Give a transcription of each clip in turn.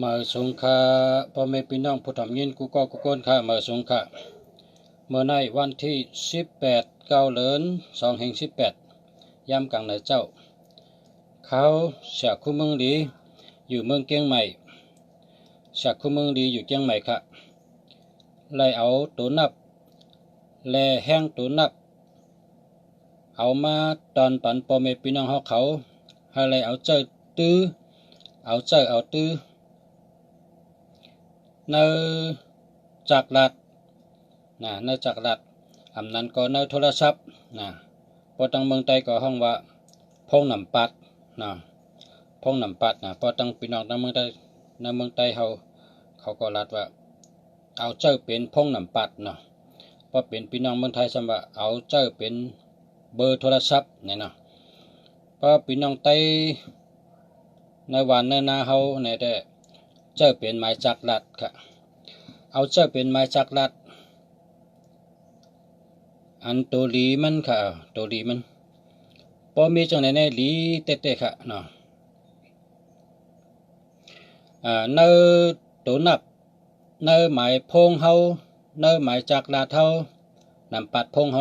มาสงค่าพ่อแม่พี่น้องผู้ทำยินกูก็กุก้นค่ะมาสงค่าเมื่อในวันที่18 เก้าเดือน 2 แห่ง 18ย่ำกลางในเจ้าเขาเสียคู่เมืองดีอยู่เมืองเกียงใหม่เสียคู่เมืองดีอยู่เกียงใหม่ค่ะไล่เอาตัวนับแลแห้งตัวนับเอามาตอนปันพ่อแม่พี่น้องเขาให้ไล่เอาเจ้าตื้อเอาเจ้าเอาตื้อในจากรัดในจากรัดอำนั้นก็ในโทรศัพท์พอตั้งเมืองไทยก็ห้องว่าพงนำปัดพงนำปัดพอตั้งพี่น้องในเมืองไทยเขาก็รัดว่าเอาเจ้าเป็นพงนำปัดพอเป็นพี่น้องเมืองไทยสมว่าเอาเจ้าเป็นเบอร์โทรศัพท์พอพี่น้องไทยในวันในนาเขาแต่เจ้าเป็นหมายจากรัดค่ะเอาเจ้าเป็นหมายจากรัดอันตัวลีมันค่ะตัวลีมันพอมีจังไหนลีเตะค่ะเนื้อตัวนับเนื้อหมายพงเฮาเนื้อหมายจากลาเฮานำปัดพงเฮา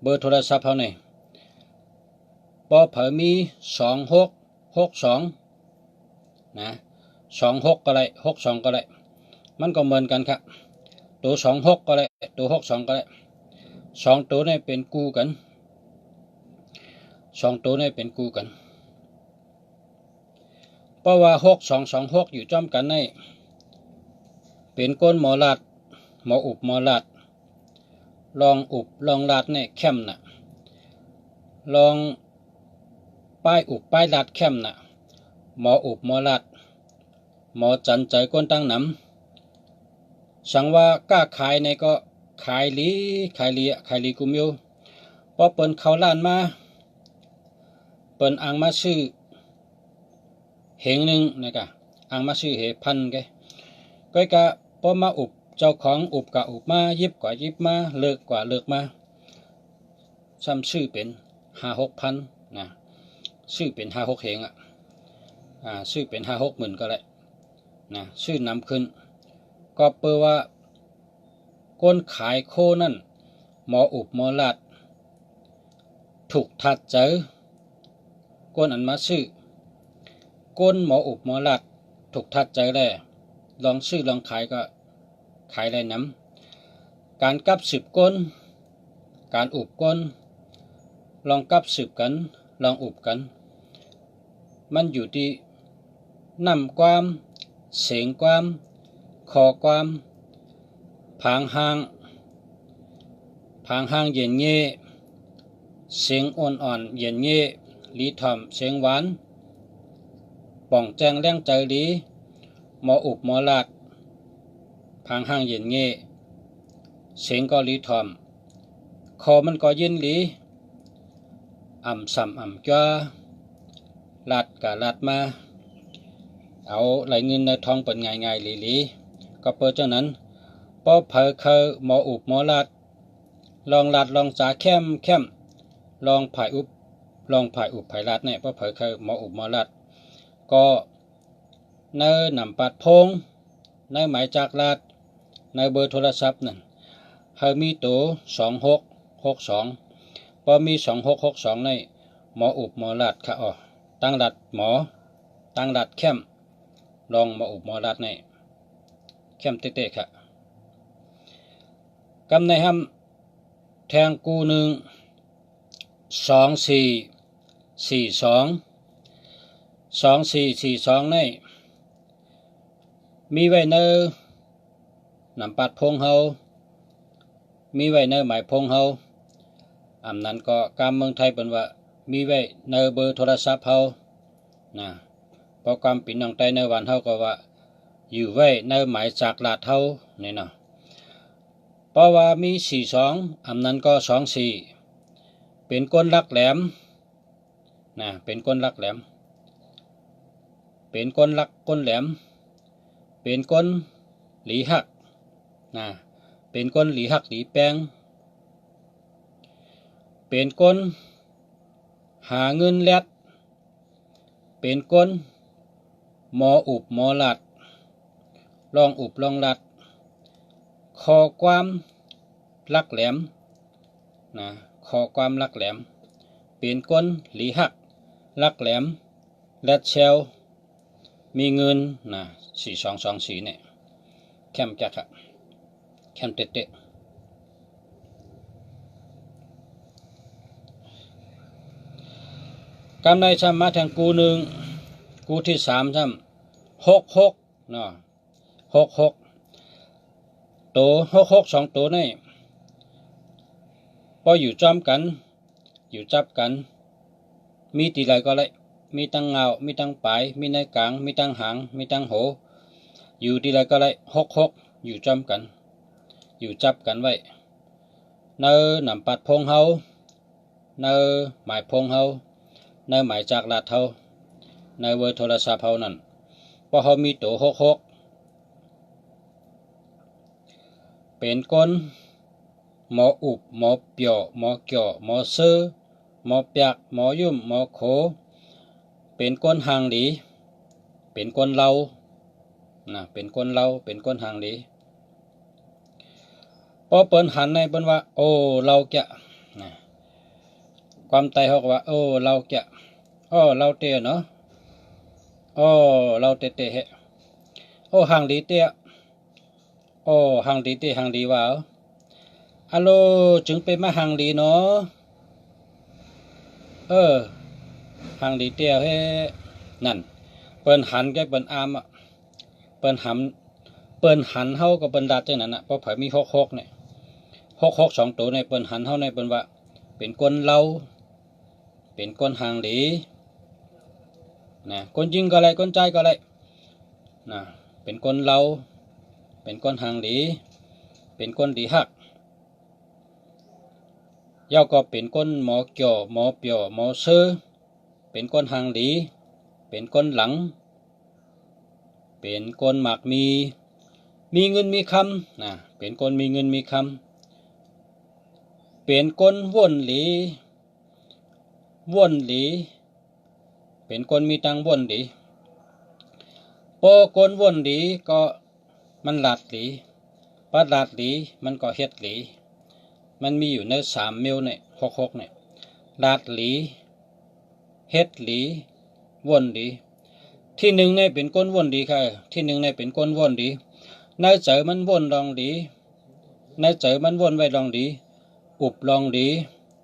เบอร์โทรศัพท์เฮาพอเผอมี266226ก็ได้62ก็ได้มันก็เหมือนกันครับตัว26ก็ได้ตัว62ก็ได้2ตัวนี้เป็นคู่กัน2ตัวนี้เป็นคู่กันเพราะว่า6226อยู่จ้อมกันเป็นก้นหมอลาดหมออุบหมอลาดลองอุบลองลาดเข้มลองป้ายอุบป้ายลาดเข้มหมออุบหมอลาดหมอจันใจก้นตั้งน้ำสังว่ากล้าขายก็ขายลีกุมอยู่พอเปิ้นเข้าล้านมาเปิ้นอ่างมาซื้อเหงหนึ่งอ่างมาซื้อเหพันก็พอมาอุบเจ้าของอุบกะอุบมายิบกว่ายิบมาเลิกกว่าเลิกมาซ้ำซื้อเป็น5-6 พันซื้อเป็น5-6เหงซื้อเป็น5-6 หมื่นก็ได้ซื้อนำขึ้นก็เปิดว่าก้นขายโคนั่นหมออุบหมอลาดถูกทัดเจอก้นอันมาซื้อก้นหมออุบหมอลาดถูกทัดเจอได้ลองซื้อลองขายก็ขายได้น้ำการกับสืบก้นการอุบก้นลองกับสืบกันลองอุบกันมันอยู่ที่น้ำความเสียงความคอความผางห่างเย็นเย่เสียงอ่อนเย็นเย่ลีถ่อมเสียงหวานป่องแจงแรงใจลีหมออุบหมอลาดผางห่างเย็นเย่เสียงก็ลีถ่อมคอมันก็เย็นลีอ่ำซ้ำอ่ำจ้าลาดกะลาดมาเอาไหลเงินในทองเป็นง่ายลีก็เปิดเจ้านั้นพอเผอเคยหมออุบหมอลาดลองลาดลองจ่าเข้มลองผายอุบผายลาดพอเผอเคยหมออุบหมอลาดก็เนื้อนำปัดพงเนื้อหมายจากลาดเนื้อเบอร์โทรศัพท์นั่นเฮามีตัว2662พอมี2662หมออุบหมอลาดค่ะตั้งลาดหมอตั้งลาดเข้มลองหมออุบหมอลาดเข้มเตะค่ะกำในห้ำแทงกู2442มีไว้เนอนำปัดพงเฮามีไว้เนอหมายพงเฮาอำนั้นก็การเมืองไทยเป็นว่ามีไว้เนอเบอร์โทรศัพท์เฮาเพราะความปิ่นน้องไตในวันเฮาก็ว่าอยู่ไว้เนอหมายจากลาดเฮาเพราะว่ามี42อำนั้นก็24เป็นก้นลักแหลมเป็นก้นลักแหลมเป็นก้นลักก้นแหลมเป็นก้นหลีหักเป็นก้นหลีหักหลีแปงเป็นก้นหาเงินแลดเป็นก้น หมออุบหมอลัดลองอุบลองลัดคอความลักแหลมนะคอความลักแหลมเป็นก้นหลีหักลักแหลมแรดเชลมีเงินนะ4224เนี่ยแคมจักครับแคมเตะกำในช้ำมาทางกูหนึ่งกูที่3ช้ำ66เนาะ66ตัว66 2ตัวนี่พออยู่จอมกันอยู่จับกันมีตีไรก็เลยมีตั้งเงามีตั้งปลายมีในกลางมีตั้งหางมีตั้งโหอยู่ตีไรก็เลย66อยู่จอมกันอยู่จับกันไว้เนื้อหนำปัดพงเฮาเนื้อหมายพงเฮาเนื้อหมายจากลาดเฮาเนื้อเบอร์โทรศัพท์เฮานั่นพอเฮามีตัว66เป็นก้นหมออุบหมอเปียวหมอเกี่ยวหมอซื้อหมอเปียกหมอยุ่มหมอโขเป็นก้นหางหลีเป็นก้นเล่านะเป็นก้นเล่าเป็นก้นหางหลีพอเปิ้นหันในเปิ้นว่าโอ้เราแกะนะความไตเขาว่าโอ้เราแกะอ้อเราเตะเนาะอ้อเราเตะเฮโอ้หางหลีเตะโอ้หางหลีเตะหางหลีว่าฮัลโหลจึงเป็นมาหางหลีเนาะหางหลีเตะเฮนั่นเปิ้นหันแกเปิ้นอามอ่ะเปิ้นหันเฮากับเปิ้นดัดจังนั้นน่ะเพราะเผยมี66เนี่ย66 2ตัวในเปิ้นหันเฮาในเปิ้นว่าเป็นก้นเล่าเป็นก้นหางหลีนะก้นจริงก็ไรก้นใจก็ไรนะเป็นก้นเล่าเป็นก้นหางหลีเป็นก้นดีหักย่อก็เป็นก้นหมอเกี่ยวหมอเปียวหมอซื้อเป็นก้นหางหลีเป็นก้นหลังเป็นก้นหมากมีเงินมีคำนะเป็นก้นมีเงินมีคำเป็นก้นว่นหลีเป็นก้นมีตังว่นหลีพอก้นว่นหลีก็มันหลาดหลีปะหลาดหลีมันก็เฮ็ดหลีมันมีอยู่ใน3 เมลเนี่ย66เนี่ยลาดหลีเฮ็ดหลีว่นหลีที่1เนี่ยเป็นก้นว่นหลีค่ะที่1เนี่ยเป็นก้นว่นหลีในเจอมันว่นลองหลีในเจอมันว่นไว้ลองหลีอุบลองหลี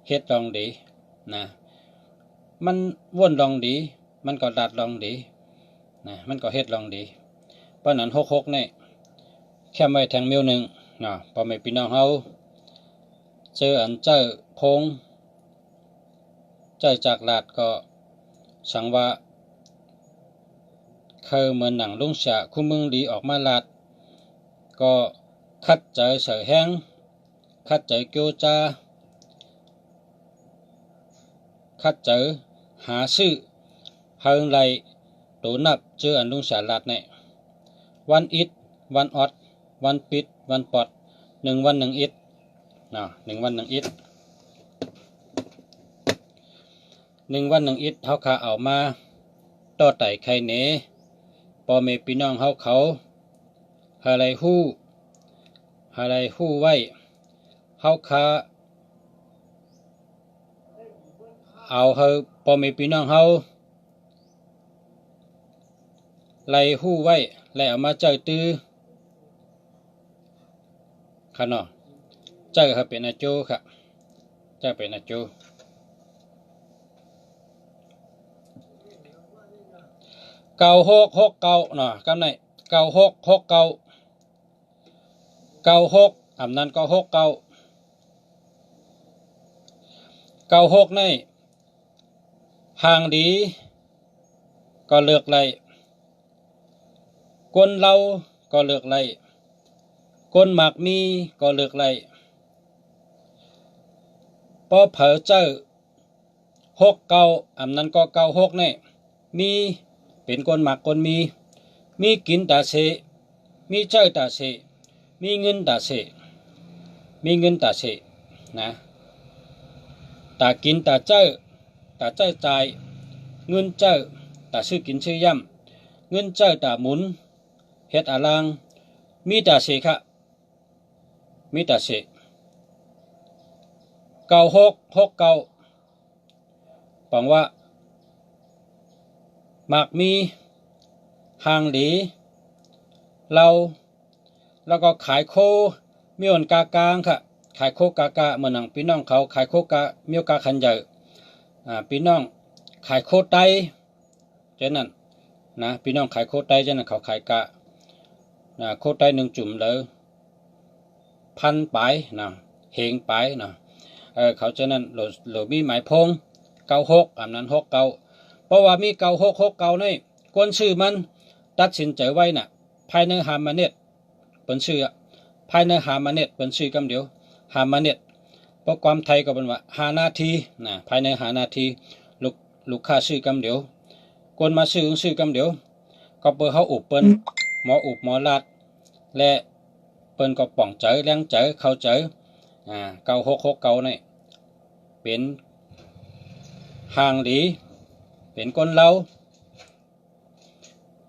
เฮ็ดลองหลีนะมันว่นลองหลีมันก็ลาดลองหลีนะมันก็เฮ็ดลองหลีเพราะนั้น66เนี่ยแค่ไว้แทงเมล1นะพอไม่พี่น้องเฮาเจออันเจอพงเจอจากลาดก็สังว่าเคยเหมือนหนังลุงเสียคู่มึงดีออกมาลาดก็คัดเจอเสือแห้งคัดเจอเกียวจาคัดเจอหาซื้อเฮิงไหลตัวนับเจออันลุงเสียลาดเนี่ยวันอิดวันออดวันปิดวันปอด1 วัน 1 อิด1 วัน 1 อิด1 วัน 1 อิดเฮาขาเอามาต่อไต่ไข่เนปอเมพี่น้องเฮาเขาอะไรฮู้ไว้เฮาขาเอาเฮาปอเมพี่น้องเฮาไล่ฮู้ไว้ไล่เอามาเจอตื้อค่ะเนาะเจอครับเป็นอาโจค่ะเจอเป็นอาโจ9669เนาะกำไหน96อำนั้นก็69 96ในหางดีก็เลือกไล่ก้นเล่าก็เลือกไล่ก้นหมากมีก็เลือกไล่พอเผอเจอ69อำนั้นก็96เนี่ยมีเป็นก้นหมากก้นมีกินตาเสมีเจอตาเสมีเงินตาเสนะตากินตาเจอจ่ายเงินเจอตาซื้อกินซื้อย่ เงินเจ้าตาหมุนเฮ็ดอาลางมีแต่เสค่ะมีแต่เส9669ปังว่าหมากมีหางหลีเราแล้วก็ขายโคมีอ่อนกากางค่ะขายโคกากาเหมือนหนังพี่น้องเขาขายโคกามีโอกาคันใหญ่พี่น้องขายโคไตเช่นนั้นนะพี่น้องขายโคไตเช่นนั้นเขาขายกะโคไต1จุ่มเลยพันปลายนะเหงปลายนะเขาเช่นนั้นหรือมีหมายพง96อันนั้น69เพราะว่ามี9669นี่คนชื่อมันตัดสินใจไว้น่ะภายใน5 นาทีเป็นชื่อภายใน5 นาทีเป็นชื่อกำเดียว5 นาทีเพราะความไทยก็เป็นว่า5 นาทีนะภายใน5 นาทีลูกค้าชื่อกำเดียวคนมาชื่อกำเดียวก็เปิดเขาอุบเปิ้นหมออุบหมอลาดและเปิ้นก็ป่องเจอแรงเจอเข้าเจอ9669นี่เป็นห่างหลีเป็นคนเรา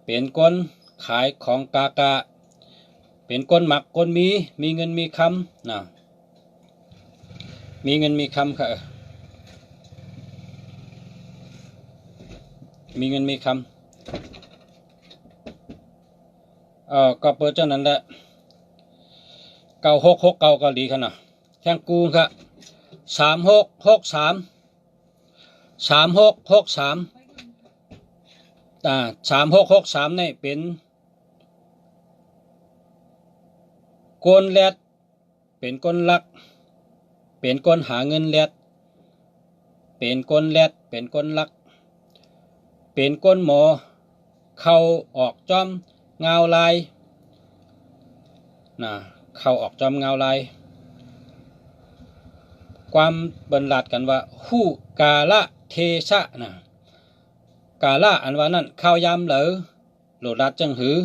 เป็นคนขายของกากาเป็นคนหมักคนมีเงินมีคำนะมีเงินมีคำค่ะมีเงินมีคำก็เปิดเจ้านั้นแหละ9669เกาหลีค่ะนะแข่งกูค่ะ3663 3663นี่เป็นกลแรดเป็นกลลักเป็นกลหาเงินแรดเป็นกลแรดเป็นกลลักเป็นกลหมอเข้าออกจอมเงาลายนะเข้าออกจอมเงาลายความบรรลัดกันว่าหู้กาละเทชะนะกาละอันว่านั้นข้าวยามเหลอโหลดัดจังหือ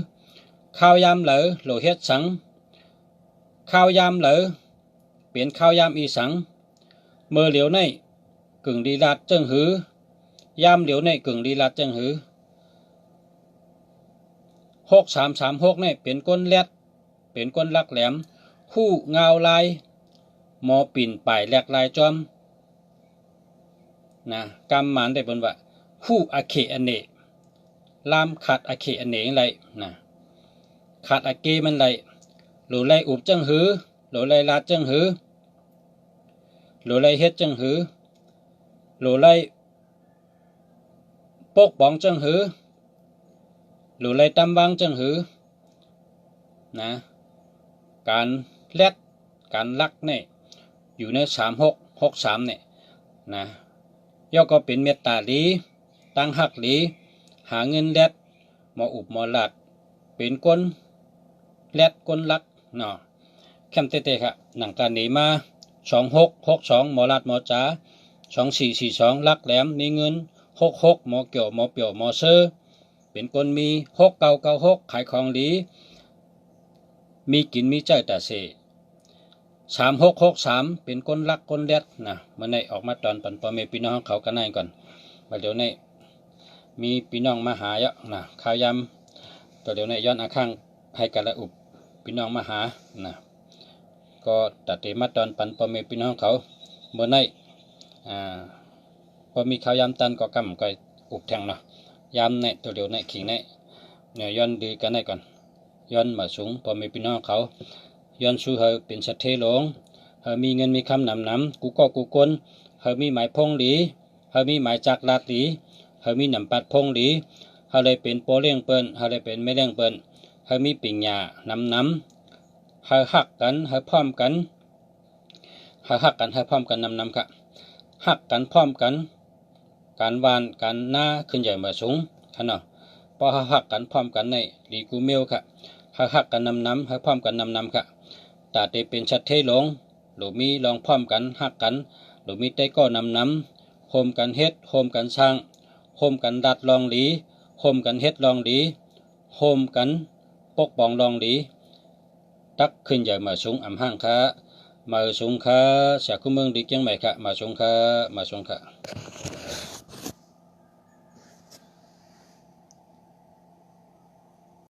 ข้าวยามเหลอโหลเฮ็ดสังข้าวยามเหลอเปลี่ยนข้าวยามอีสังเมื่อเหลียวในกึ่งดีลัดจังหือยามเหลียวในกึ่งดีลัดจังหือ6336นี่เป็นก้นแรดเป็นก้นลักแหลมหู้เงาลายหมอปิ่นป่ายแหลกลายจอมนะกำหมานได้บนว่าหู้อเคอเนลามขาดอเคอเนไรนะขาดอเกมันไรหรือไรอุบจังหือหรือไรลาดจังหือหรือไรเฮ็ดจังหือหรือไรปกป้องจังหือหรือไรตำวังจังหือนะการแลดการลักเนี่ยอยู่ใน3663เนี่ยนะย่อก็เป็นเมตตาลีตั้งหักลีหาเงินแลดหมออุบหมอหลัดเป็นก้นแลดก้นลักเนาะแคมเตะค่ะหนังการหนีมา2662หมอหลัดหมอจ๋า2442ลักแหลมมีเงิน66หมอเกี่ยวหมอเปี่ยวหมอเซอร์เป็นคนมี6996ขายของดีมีกินมีใจแต่เส3663เป็นคนรักคนแรดนะมันในออกมาตอนปันปอเมพี่น้องเขากันไหนก่อนมาเดี๋ยวนี้มีพี่น้องมาหาเยอะนะข่าวยำตัวเดี๋ยวนี้ย้อนอาข้างให้กันละอุบพี่น้องมาหานะก็ตัดเตมาตอนปันปอเมพี่น้องเขาเมื่อในพอมีข่าวยำตันก็กำก็อุบแทงเนาะยำในตัวเดี๋ยวในขิงในเนี่ยย้อนดีกันได้ก่อนย้อนมาสูงพอมีพี่น้องเขาย้อนสู้เฮาเป็นสัตเทหลงเฮามีเงินมีคำนำกูก็กูกลเฮามีหมายพงหลีเฮามีหมายจักลาดหลีเฮามีนำปัดพงหลีเฮาเลยเป็นโปเลี้ยงเปิ้นเฮาเลยเป็นไม่เลี้ยงเปิ้นเฮามีปิ่งหญ้านำเฮาหักกันเฮาพร้อมกันเฮาหักกันเฮาพร้อมกันนำค่ะหักกันพร้อมกันการวานการหน้าขึ้นใหญ่มาสูงขนาดพอหักกันพร้อมกันในดีกูเมลค่ะหักกันนำให้พร้อมกันนำค่ะตาเตเป็นชัดเทหลงหรือมีลองพร้อมกันหักกันหรือมีเตก็นำโฮมกันเฮ็ดโฮมกันสร้างโฮมกันดัดลองหลีโฮมกันเฮ็ดลองหลีโฮมกันปกป้องลองหลีตักขึ้นใหญ่มาสูงอ่ำห้างค่ะมาสูงค่ะเสียคุ้มเมืองดีเกียงใหม่ค่ะมาสูงค่ะ